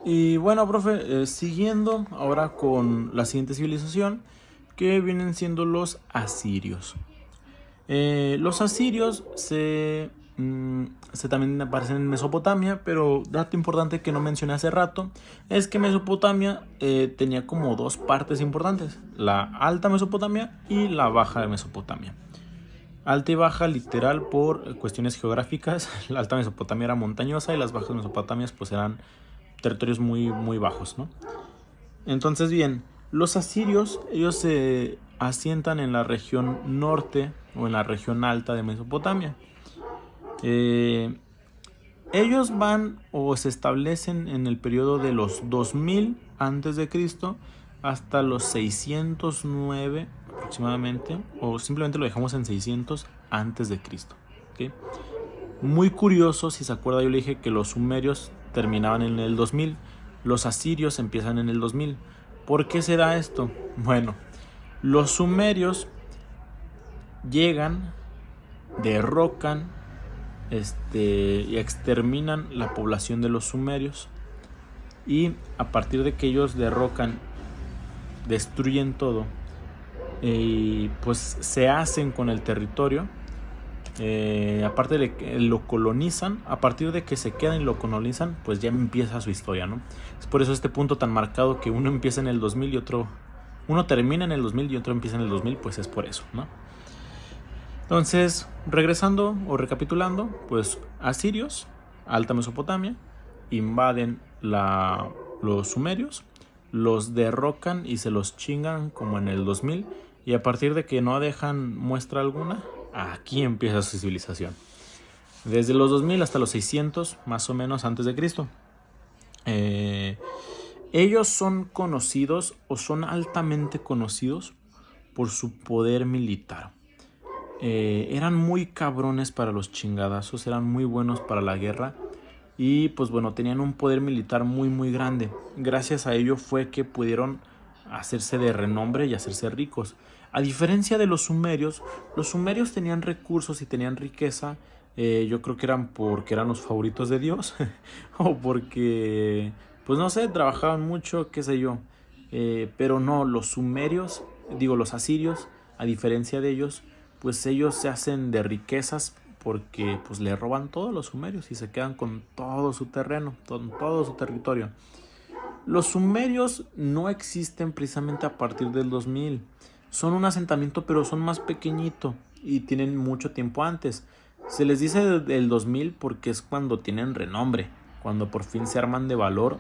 Y bueno, profe, siguiendo ahora con la siguiente civilización, que vienen siendo los asirios. Los asirios se también aparecen en Mesopotamia, pero dato importante que no mencioné hace rato es que Mesopotamia tenía como dos partes importantes, la alta Mesopotamia y la baja Mesopotamia. Alta y baja literal por cuestiones geográficas. La alta Mesopotamia era montañosa y las bajas Mesopotamias pues eran territorios muy bajos, ¿no? Entonces, bien, los asirios, ellos se asientan en la región norte o en la región alta de Mesopotamia. Eh, Ellos van o se establecen en el periodo de los 2000 antes de Cristo hasta los 609 aproximadamente, o simplemente lo dejamos en 600 antes de Cristo. ¿Okay? Muy curioso, si se acuerda, yo le dije que los sumerios terminaban en el 2000, los asirios empiezan en el 2000. ¿Por qué se da esto? Bueno, los sumerios llegan, derrocan y exterminan la población de los sumerios, y a partir de que ellos derrocan, destruyen todo, y pues se hacen con el territorio. Aparte de que lo colonizan, a partir de que se quedan y lo colonizan, pues ya empieza su historia, ¿no? Es por eso este punto tan marcado que uno empieza en el 2000 y uno termina en el 2000 y otro empieza en el 2000, pues es por eso, ¿no? Entonces, regresando o recapitulando, pues asirios, alta Mesopotamia, invaden los sumerios, los derrocan y se los chingan como en el 2000, y a partir de que no dejan muestra alguna, aquí empieza su civilización. Desde los 2000 hasta los 600, más o menos antes de Cristo. Ellos son conocidos o son altamente conocidos por su poder militar. Eran muy cabrones para los chingadazos, eran muy buenos para la guerra y pues bueno, tenían un poder militar muy grande. Gracias a ello fue que pudieron hacerse de renombre y hacerse ricos. A diferencia de los sumerios tenían recursos y tenían riqueza. Yo creo que eran porque eran los favoritos de Dios o porque, pues no sé, trabajaban mucho, qué sé yo. Pero no, los asirios, a diferencia de ellos, pues ellos se hacen de riquezas porque pues le roban todo a los sumerios y se quedan con todo su terreno, todo su territorio. Los sumerios no existen precisamente a partir del 2000. Son un asentamiento, pero son más pequeñito y tienen mucho tiempo antes. Se les dice del 2000 porque es cuando tienen renombre, cuando por fin se arman de valor,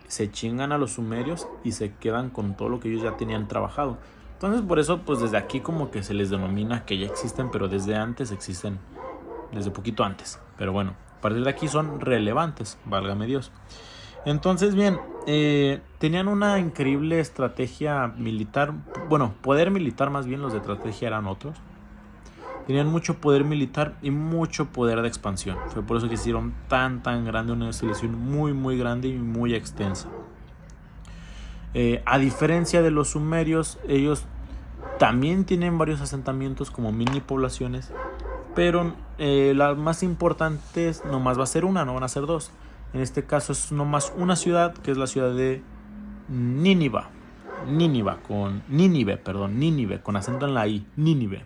se chingan a los sumerios y se quedan con todo lo que ellos ya tenían trabajado. Entonces por eso pues desde aquí como que se les denomina que ya existen, pero desde antes existen, desde poquito antes. Pero bueno, a partir de aquí son relevantes, válgame Dios. Entonces, bien, tenían una increíble estrategia militar, bueno, poder militar más bien, los de estrategia eran otros. Tenían mucho poder militar y mucho poder de expansión. Fue por eso que hicieron tan grande, una civilización muy grande y muy extensa. A diferencia de los sumerios, ellos también tienen varios asentamientos como mini poblaciones, pero las más importantes nomás va a ser una, no van a ser dos. En este caso es nomás una ciudad, que es la ciudad de Nínive. Nínive, con acento en la I, Nínive.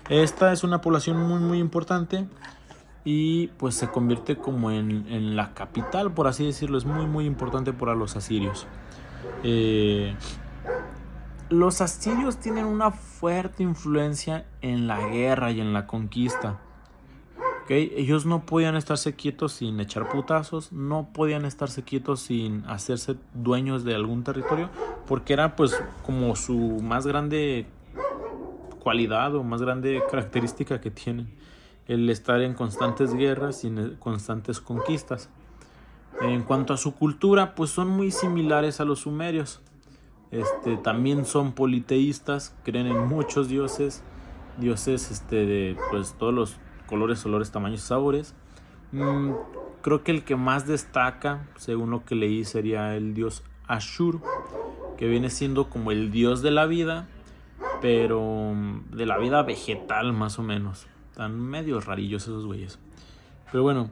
Esta es una población muy importante y pues se convierte como en la capital, por así decirlo. Es muy importante para los asirios. Los asirios tienen una fuerte influencia en la guerra y en la conquista. ¿Okay? Ellos no podían estarse quietos sin echar putazos, no podían estarse quietos sin hacerse dueños de algún territorio, porque era pues como su más grande cualidad o más grande característica que tienen, el estar en constantes guerras y en constantes conquistas. En cuanto a su cultura, pues son muy similares a los sumerios. También son politeístas, creen en muchos dioses, de pues todos los colores, olores, tamaños y sabores. Creo que el que más destaca, según lo que leí, sería el dios Ashur, que viene siendo como el dios de la vida, pero de la vida vegetal más o menos. Están medio rarillos esos güeyes. Pero bueno,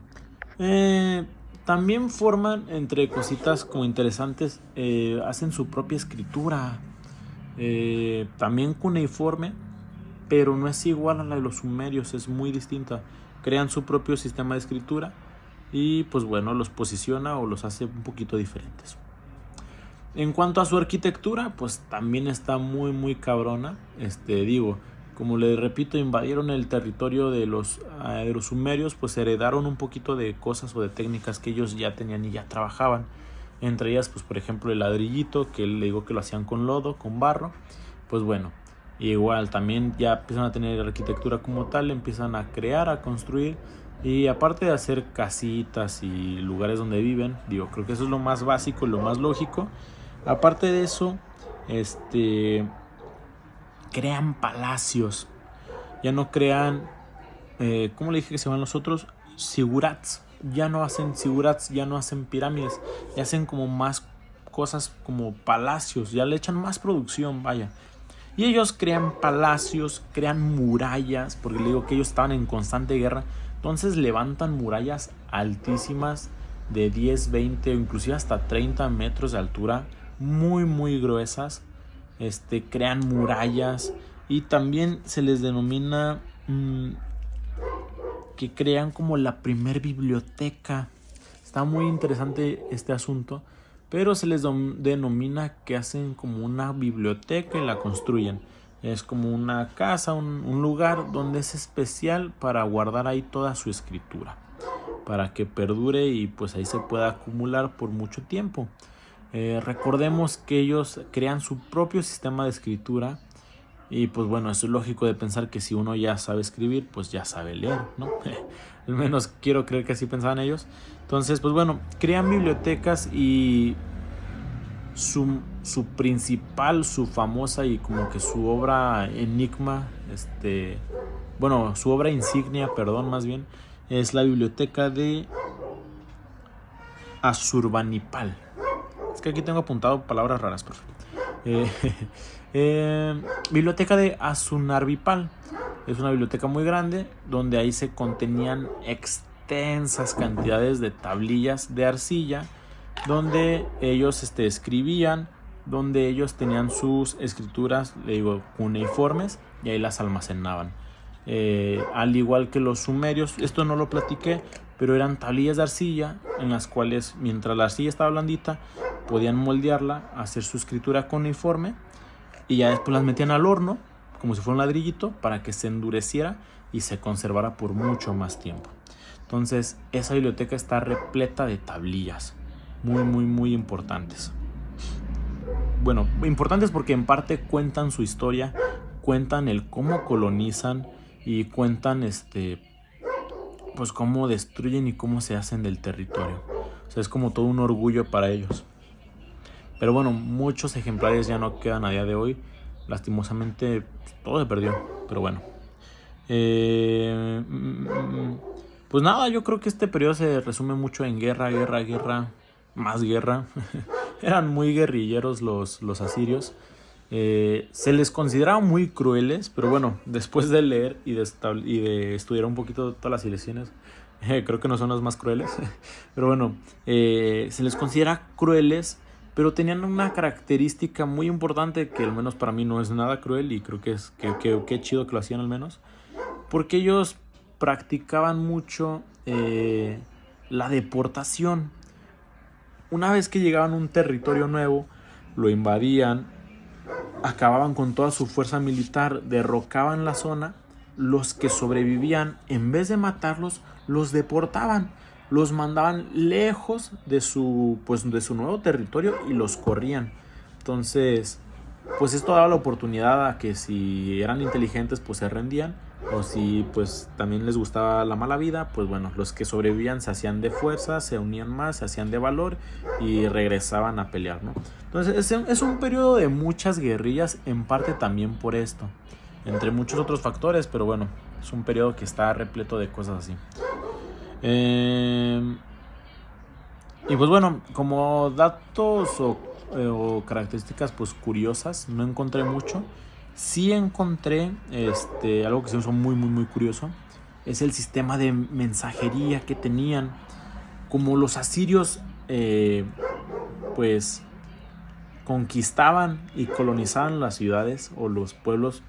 También forman entre cositas como interesantes, hacen su propia escritura, también cuneiforme, pero no es igual a la de los sumerios, es muy distinta. Crean su propio sistema de escritura y pues bueno, los posiciona o los hace un poquito diferentes. En cuanto a su arquitectura, pues también está muy cabrona. Digo, como les repito, invadieron el territorio de los sumerios, pues heredaron un poquito de cosas o de técnicas que ellos ya tenían y ya trabajaban. Entre ellas, pues por ejemplo, el ladrillito, que le digo que lo hacían con lodo, con barro. Pues bueno, igual también ya empiezan a tener arquitectura como tal, empiezan a crear, a construir. Y aparte de hacer casitas y lugares donde viven, digo, creo que eso es lo más básico y lo más lógico. Aparte de eso, crean palacios. Ya no crean, ¿cómo le dije que se llaman los otros? Sigurats. Ya no hacen sigurats, ya no hacen pirámides. Ya hacen como más cosas como palacios. Ya le echan más producción, vaya. Y ellos crean palacios, crean murallas, porque le digo que ellos estaban en constante guerra. Entonces levantan murallas altísimas de 10, 20 o inclusive hasta 30 metros de altura, muy gruesas. Crean murallas y también se les denomina que crean como la primer biblioteca. Está muy interesante este asunto, pero se les denomina que hacen como una biblioteca y la construyen. Es como una casa, un lugar donde es especial para guardar ahí toda su escritura, para que perdure y pues ahí se pueda acumular por mucho tiempo. Recordemos que ellos crean su propio sistema de escritura y pues bueno, eso es lógico de pensar que si uno ya sabe escribir, pues ya sabe leer, ¿no? Al menos quiero creer que así pensaban ellos. Entonces, pues bueno, crean bibliotecas y su principal, su famosa y como que su obra enigma, su obra insignia, perdón, más bien, es la biblioteca de Asurbanipal. Es que aquí tengo apuntado palabras raras, pero biblioteca de Asurbanipal. Es una biblioteca muy grande donde ahí se contenían extensas cantidades de tablillas de arcilla donde ellos escribían, donde ellos tenían sus escrituras, le digo, cuneiformes, y ahí las almacenaban. Al igual que los sumerios, esto no lo platiqué, pero eran tablillas de arcilla en las cuales mientras la arcilla estaba blandita podían moldearla, hacer su escritura cuneiforme y ya después las metían al horno como si fuera un ladrillito para que se endureciera y se conservara por mucho más tiempo. Entonces esa biblioteca está repleta de tablillas muy importantes. Bueno, importantes porque en parte cuentan su historia, cuentan el cómo colonizan y cuentan pues cómo destruyen y cómo se hacen del territorio. O sea, es como todo un orgullo para ellos. Pero bueno, muchos ejemplares ya no quedan a día de hoy. Lastimosamente todo se perdió, pero bueno. Pues nada, yo creo que este periodo se resume mucho en guerra, más guerra. Eran muy guerrilleros los asirios. Se les consideraba muy crueles, pero bueno, después de leer y de estudiar un poquito todas las civilizaciones, creo que no son los más crueles. Pero bueno, se les considera crueles, pero tenían una característica muy importante que al menos para mí no es nada cruel y creo que es que chido que lo hacían al menos, porque ellos practicaban mucho la deportación. Una vez que llegaban a un territorio nuevo, lo invadían, acababan con toda su fuerza militar, derrocaban la zona. Los que sobrevivían, en vez de matarlos, los deportaban, los mandaban lejos de su nuevo territorio y los corrían. Entonces, pues esto daba la oportunidad a que si eran inteligentes, pues se rendían, o si pues también les gustaba la mala vida, pues bueno, los que sobrevivían se hacían de fuerza, se unían más, se hacían de valor y regresaban a pelear, ¿no? Entonces es un periodo de muchas guerrillas, en parte también por esto, entre muchos otros factores, pero bueno, es un periodo que está repleto de cosas así. Y pues bueno, como datos o características pues curiosas, no encontré mucho. Sí encontré algo que se me hizo muy curioso. Es el sistema de mensajería que tenían. como los asirios pues conquistaban y colonizaban las ciudades o los pueblos,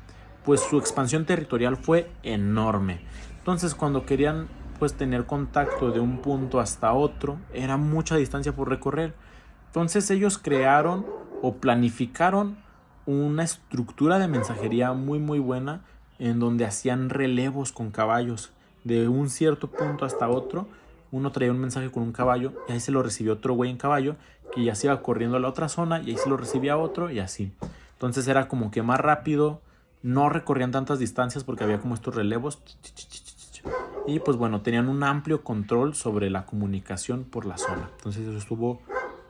pues su expansión territorial fue enorme. Entonces cuando querían pues tener contacto de un punto hasta otro, era mucha distancia por recorrer. Entonces ellos crearon o planificaron una estructura de mensajería muy muy buena, en donde hacían relevos con caballos de un cierto punto hasta otro. Uno traía un mensaje con un caballo y ahí se lo recibió otro güey en caballo, que ya se iba corriendo a la otra zona y ahí se lo recibía otro y así. Entonces era como que más rápido, no recorrían tantas distancias porque había como estos relevos. Y pues bueno, tenían un amplio control sobre la comunicación por la zona. Entonces eso estuvo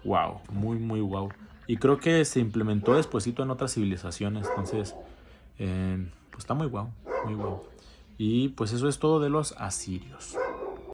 wow, muy muy wow. Y creo que se implementó despuesito en otras civilizaciones. Entonces pues está muy wow, muy wow. Y pues eso es todo de los asirios.